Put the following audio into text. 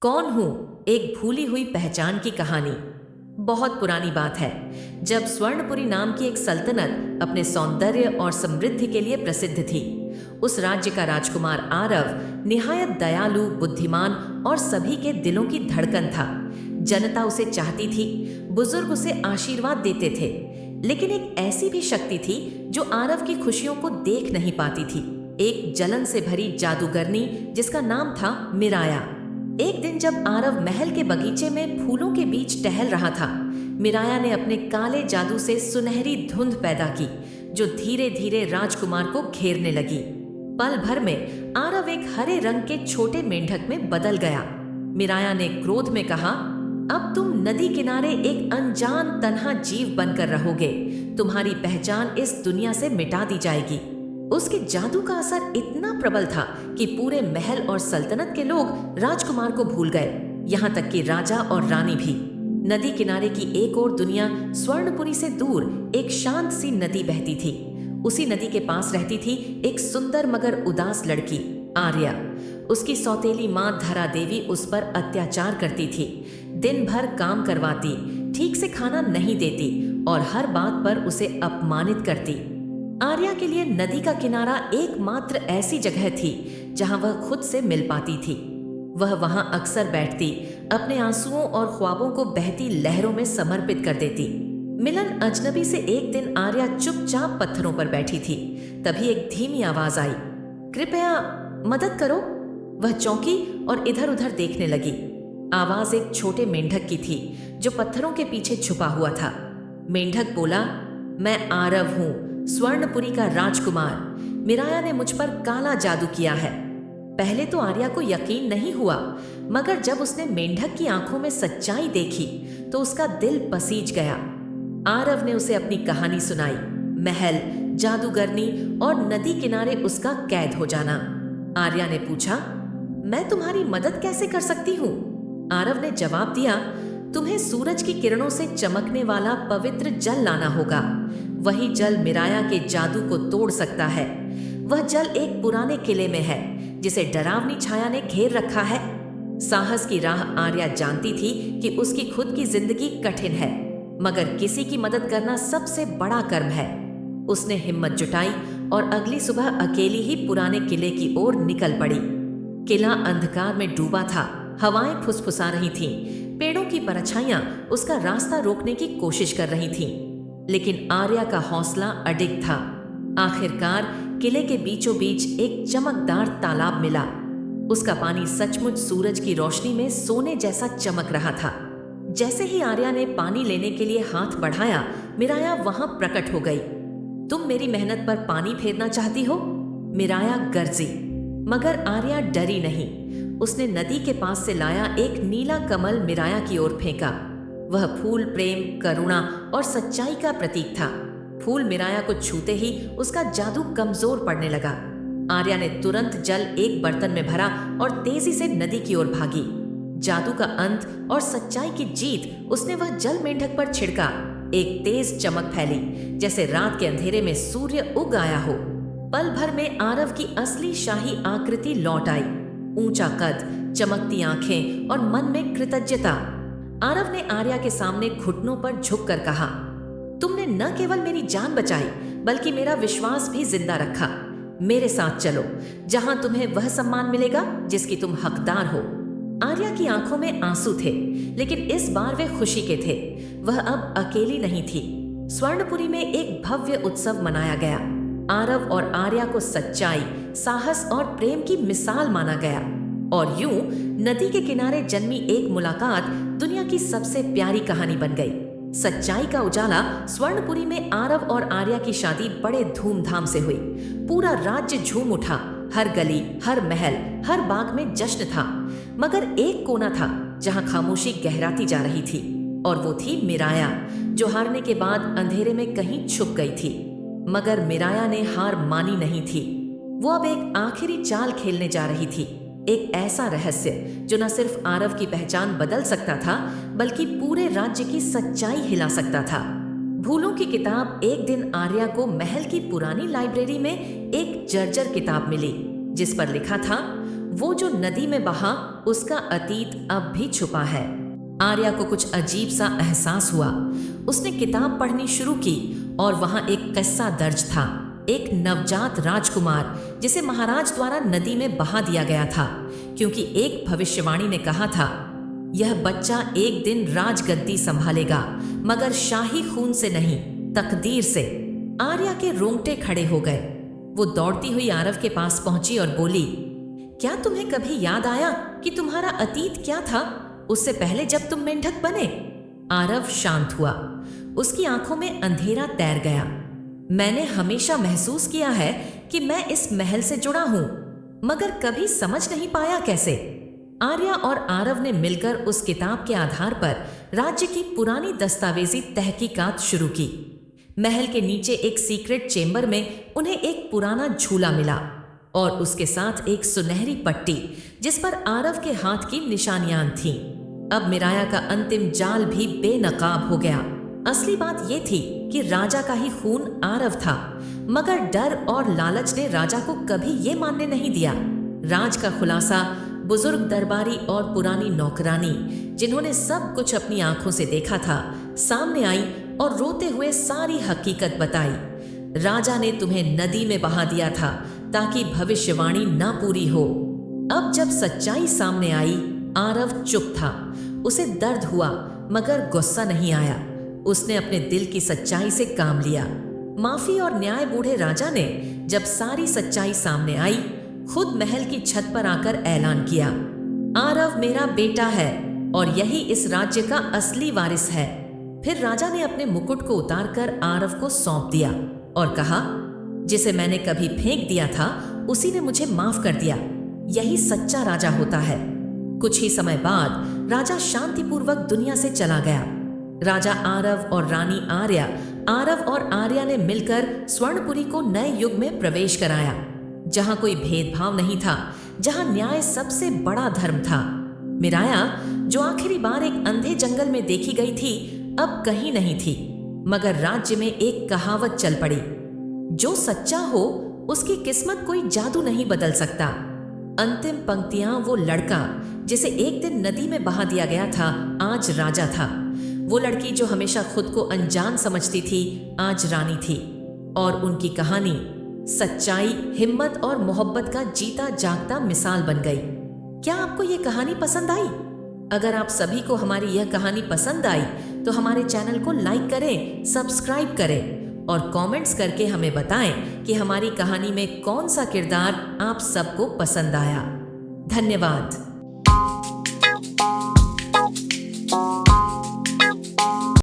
कौन हूं? एक भूली हुई पहचान की कहानी। बहुत पुरानी बात है, जब स्वर्णपुरी नाम की एक सल्तनत अपने सौंदर्य और समृद्धि के लिए प्रसिद्ध थी। उस राज्य का राजकुमार आरव निहायत दयालु, बुद्धिमान और सभी के दिलों की धड़कन था। जनता उसे चाहती थी, बुजुर्ग उसे आशीर्वाद देते थे, लेकिन एक ऐसी भी शक्ति थी जो आरव की खुशियों को देख नहीं पाती थी। एक जलन से भरी जादूगरनी जिसका नाम था मिराया। एक दिन जब आरव महल के बगीचे में फूलों के बीच टहल रहा था, मिराया ने अपने काले जादू से सुनहरी धुंध पैदा की जो धीरे धीरे राजकुमार को घेरने लगी। पल भर में आरव एक हरे रंग के छोटे मेंढक में बदल गया। मिराया ने क्रोध में कहा, अब तुम नदी किनारे एक अनजान तन्हा जीव बनकर रहोगे। तुम्हारी पहचान इस दुनिया से मिटा दी जाएगी। उसके जादू का असर इतना प्रबल था कि पूरे महल और सल्तनत के लोग राजकुमार को भूल गए, यहाँ तक कि राजा और रानी भी। नदी किनारे की एक और दुनिया स्वर्णपुरी से दूर एक शांत सी नदी बहती थी। उसी नदी के पास रहती थी एक सुंदर मगर उदास लड़की, आर्या। उसकी सौतेली माँ धरा देवी उस पर अत्याचार करती थी, दिन भर काम करवाती, ठीक से खाना नहीं देती और हर बात पर उसे अपमानित करती। आर्या के लिए नदी का किनारा एकमात्र ऐसी जगह थी जहां वह खुद से मिल पाती थी। वह वहां अक्सर बैठती, अपने आंसुओं और ख्वाबों को बहती लहरों में समर्पित कर देती। मिलन अजनबी से एक दिन आर्या चुपचाप पत्थरों पर बैठी थी। तभी एक धीमी आवाज आई, कृपया मदद करो। वह चौंकी और इधर उधर देखने लगी। आवाज एक छोटे मेंढक की थी जो पत्थरों के पीछे छुपा हुआ था। मेंढक बोला, मैं आरव हूं, स्वर्णपुरी का राजकुमार। मिराया ने मुझ पर काला जादू किया है। पहले तो आर्या को यकीन नहीं हुआ, मगर जब उसने मेंढक की आंखों में सच्चाई देखी तो उसका दिल पसीज गया। आरव ने उसे अपनी कहानी सुनाई, महल, जादूगरनी और नदी किनारे उसका कैद हो जाना। आर्या ने पूछा, मैं तुम्हारी मदद कैसे कर सकती हूँ? आरव ने जवाब दिया, तुम्हें सूरज की किरणों से चमकने वाला पवित्र जल लाना होगा। वही जल मिराया के जादू को तोड़ सकता है। वह जल एक पुराने किले में है जिसे डरावनी छाया ने घेर रखा है। साहस की राह आर्या जानती थी कि उसकी खुद की जिंदगी कठिन है, मगर किसी की मदद करना सबसे बड़ा कर्म है। उसने हिम्मत जुटाई और अगली सुबह अकेली ही पुराने किले की ओर निकल पड़ी। किला अंधकार में डूबा था, हवाएं फुसफुसा रही थीं, पेड़ों की परछाइयां उसका रास्ता रोकने की कोशिश कर रही थीं, लेकिन आर्या का हौसला अडिग था। आखिरकार किले के बीचों बीच एक चमकदार तालाब मिला। उसका पानी सचमुच सूरज की रोशनी में सोने जैसा चमक रहा था। जैसे ही आर्या ने पानी लेने के लिए हाथ बढ़ाया, मिराया वहां प्रकट हो गई। तुम मेरी मेहनत पर पानी फेरना चाहती हो? मिराया गरजी, मगर आर्या डरी नहीं। उसने नदी के पास से लाया एक नीला कमल मिराया की ओर फेंका। वह फूल प्रेम, करुणा और सच्चाई का प्रतीक था। फूल मिराया को छूते ही उसका जादू कमजोर पड़ने लगा। आर्या ने तुरंत जल एक बर्तन में भरा और तेजी से नदी की ओर भागी। जादू का अंत और सच्चाई की जीत, उसने वह जल मेंढक पर छिड़का। एक तेज चमक फैली, जैसे रात के अंधेरे में सूर्य उग आया हो। पल भर में आरव की असली शाही आकृति लौट आई। ऊंचा कद, चमकती आंखें और मन में कृतज्ञता। आरव ने आर्या के सामने घुटनों पर झुककर कहा, तुमने न केवल मेरी जान बचाई बल्कि मेरा विश्वास भी जिंदा रखा। मेरे साथ चलो, जहां तुम्हें वह सम्मान मिलेगा जिसकी तुम हकदार हो। आर्या की आंखों में आंसू थे, लेकिन इस बार वे खुशी के थे। वह अब अकेली नहीं थी। स्वर्णपुरी में एक भव्य उत्सव मनाया गया। आरव और आर्या को सच्चाई, साहस और प्रेम की मिसाल माना गया। और यूं नदी के किनारे जन्मी एक मुलाकात दुनिया की सबसे प्यारी कहानी बन गई। सच्चाई का उजाला। स्वर्णपुरी में आरव और आर्या की शादी बड़े धूमधाम से हुई। पूरा राज्य झूम उठा। हर गली, हर महल, हर बाग में जश्न था। मगर एक कोना था जहां खामोशी गहराती जा रही थी, और वो थी मिराया, जो हारने के बाद अंधेरे में कहीं छुप गई थी। मगर मिराया ने हार मानी नहीं थी। वो अब एक आखिरी चाल खेलने जा रही थी। एक ऐसा रहस्य जो न सिर्फ आरव की पहचान बदल सकता था, बल्कि पूरे राज्य की सच्चाई हिला सकता था। भूलों की किताब। एक दिन आर्या को महल की पुरानी लाइब्रेरी में एक जर्जर किताब मिली, जिस पर लिखा था, वो जो नदी में बहा उसका अतीत अब भी छुपा है। आर्या को कुछ अजीब सा एहसास हुआ। उसने किताब पढ़नी शुरू की और वहां एक किस्सा दर्ज था। एक नवजात राजकुमार जिसे महाराज द्वारा नदी में बहा दिया गया था, क्योंकि एक भविष्यवाणी ने कहा था, यह बच्चा एक दिन राजगद्दी संभालेगा, मगर शाही खून से नहीं, तकदीर से। आर्या के रोंगटे खड़े हो गए। वो दौड़ती हुई आरव के पास पहुंची और बोली, क्या तुम्हें कभी याद आया कि तुम्हारा अतीत क्या था, उससे पहले जब तुम मेंढक बने? आरव शांत हुआ। उसकी आंखों में अंधेरा तैर गया। मैंने हमेशा महसूस किया है कि मैं इस महल से जुड़ा हूं, मगर कभी समझ नहीं पाया कैसे। आर्या और आरव ने मिलकर उस किताब के आधार पर राज्य की पुरानी दस्तावेजी तहकीकात शुरू की। महल के नीचे एक सीक्रेट चेंबर में उन्हें एक पुराना झूला मिला और उसके साथ एक सुनहरी पट्टी जिस पर आरव के हाथ की निशानियां थीं। अब मिराया का अंतिम जाल भी बेनकाब हो गया। असली बात यह थी कि राजा का ही खून आरव था, मगर डर और लालच ने राजा को कभी ये मानने नहीं दिया। राज का खुलासा बुजुर्ग दरबारी और पुरानी नौकरानी, जिन्होंने सब कुछ अपनी आंखों से देखा था, सामने आई और रोते हुए सारी हकीकत बताई। राजा ने तुम्हें नदी में बहा दिया था ताकि भविष्यवाणी ना पूरी हो। अब जब सच्चाई सामने आई, आरव चुप था। उसे दर्द हुआ मगर गुस्सा नहीं आया। उसने अपने दिल की सच्चाई से काम लिया। माफी और न्याय बूढ़े राजा ने जब सारी सच्चाई सामने आई, खुद महल की छत पर आकर ऐलान किया, आरव मेरा बेटा है और यही इस राज्य का असली वारिस है। फिर राजा ने अपने मुकुट को उतारकर आरव को सौंप दिया और कहा, जिसे मैंने कभी फेंक दिया था उसी ने मुझे माफ कर दिया। यही सच्चा राजा होता है। कुछ ही समय बाद राजा शांतिपूर्वक दुनिया से चला गया। राजा आरव और रानी आर्या, आरव और आर्या ने मिलकर स्वर्णपुरी को नए युग में प्रवेश कराया, जहां कोई भेदभाव नहीं था, जहां न्याय सबसे बड़ा धर्म था। मिराया, जो आखिरी बार एक अंधे जंगल में देखी गई थी, अब कहीं नहीं थी, मगर राज्य में एक कहावत चल पड़ी, जो सच्चा हो उसकी किस्मत कोई जादू नहीं बदल सकता। अंतिम पंक्तियां वो लड़का जिसे एक दिन नदी में बहा दिया गया था, आज राजा था। वो लड़की जो हमेशा खुद को अनजान समझती थी, आज रानी थी। और उनकी कहानी सच्चाई, हिम्मत और मोहब्बत का जीता जागता मिसाल बन गई। क्या आपको ये कहानी पसंद आई? अगर आप सभी को हमारी यह कहानी पसंद आई तो हमारे चैनल को लाइक करें, सब्सक्राइब करें और कमेंट्स करके हमें बताएं कि हमारी कहानी में कौन सा किरदार आप सबको पसंद आया। धन्यवाद।